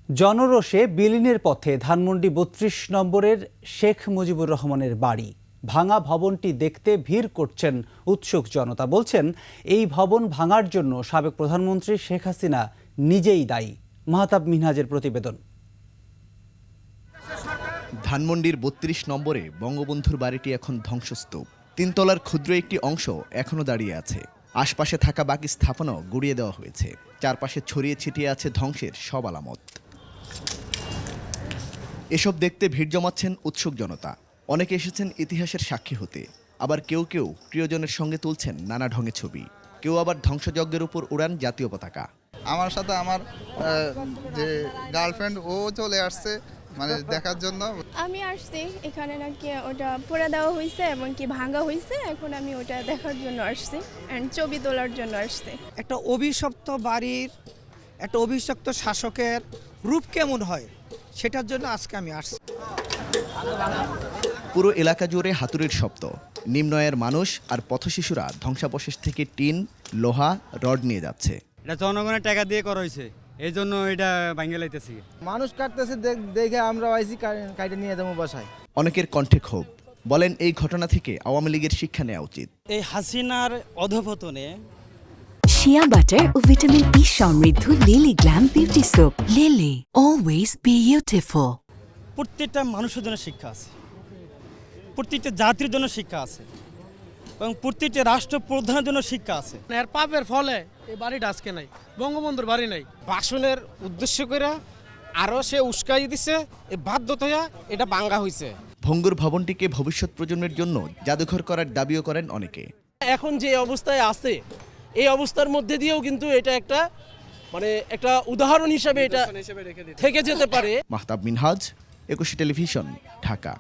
জনরোষে বিলীনের পথে ধানমন্ডি ৩২ নম্বরের শেখ মুজিবুর রহমানের বাড়ি। ভাঙা ভবনটি দেখতে ভিড় করছেন উৎসুক জনতা। বলছেন এই ভবন ভাঙার জন্য সাবেক প্রধানমন্ত্রী শেখ হাসিনা নিজেই দায়ী। মাহতাব মিনহাজের প্রতিবেদন। ধানমন্ডির ৩২ নম্বরে বঙ্গবন্ধুর বাড়িটি এখন ধ্বংসস্তূপ। তিনতলার ক্ষুদ্র একটি অংশ এখনও দাঁড়িয়ে আছে। আশপাশে থাকা বাকি স্থাপনাও গুড়িয়ে দেওয়া হয়েছে। চারপাশে ছড়িয়ে ছিটিয়ে আছে ধ্বংসের সব আলামত। এসব দেখতে ভিড় জমাচ্ছেন উৎসুক জনতা। অনেকে এসেছেন ইতিহাসের সাক্ষী হতে, আবার কেউ কেউ প্রিয়জনের সঙ্গে তুলছেন নানা ঢঙে ছবি। কেউ আবার ধ্বংসযজ্ঞের উপর উড়ান জাতীয় পতাকা। আমার সাথে আমার যে গার্লফ্রেন্ড ও চলে আসছে মানে দেখার জন্য। আমি আসছি এখানে, নাকি ওটা পুড়ে দেওয়া হয়েছে এবং কি ভাঙা হয়েছে। এখন আমি ওটা দেখার জন্য আসছি এন্ড ছবি তোলার জন্য আসছি। একটা অভিশপ্ত বাড়ির, একটা অভিশপ্ত শাসকের রূপ কেমন হয় সেটার জন্য আজকে আমি আসছি। পুরো এলাকা জুড়ে হাতুড়ির শব্দ। নিম্নয়ের মানুষ আর পথশিশুরা ধ্বংসাবশেষ থেকে টিন, লোহা, রড নিয়ে যাচ্ছে। এটা জনগণের টাকা দিয়ে করা হয়েছে, এই জন্য এটা ভাঙে লাইতেছি। মানুষ কাটতেছে দেখে আমরা আইসি কাটে নিয়ে যাবো বাসায়। অনেকের কণ্ঠে ক্ষোভ। বলেন এই ঘটনা থেকে আওয়ামী লীগের শিক্ষা নেওয়া উচিত। এই হাসিনার অধঃপতনে শিয়া বাটার ও ভিটামিন ই সমৃদ্ধ lily glam beauty soap. Lily, always beautiful. প্রত্যেকটা মানুষের জন্য শিক্ষা আছে, প্রত্যেকটা জাতির জন্য শিক্ষা আছে এবং প্রত্যেকটা রাষ্ট্রপ্রধানের জন্য শিক্ষা আছে। এর পাপের ফলে এই বাড়িটা আজকে নাই, বঙ্গবন্ধুর বাড়ি নাই। ভাষণের উদ্দেশ্য করে আরো সে উস্কাই দিছে, এই বাধ্যতা এটা ভাঙা হয়েছে। ভঙ্গুর ভবনটিকে ভবিষ্যৎ প্রজন্মের জন্য জাদুঘর করার দাবিও করেন অনেকে। এখন যে অবস্থায় আছে, এই অবস্থার মধ্যে দিয়েও কিন্তু এটা একটা একটা উদাহরণ হিসাবে এটা থেকে যেতে পারে। মাহতাব মিনহাজ, একুশে টেলিভিশন, ঢাকা।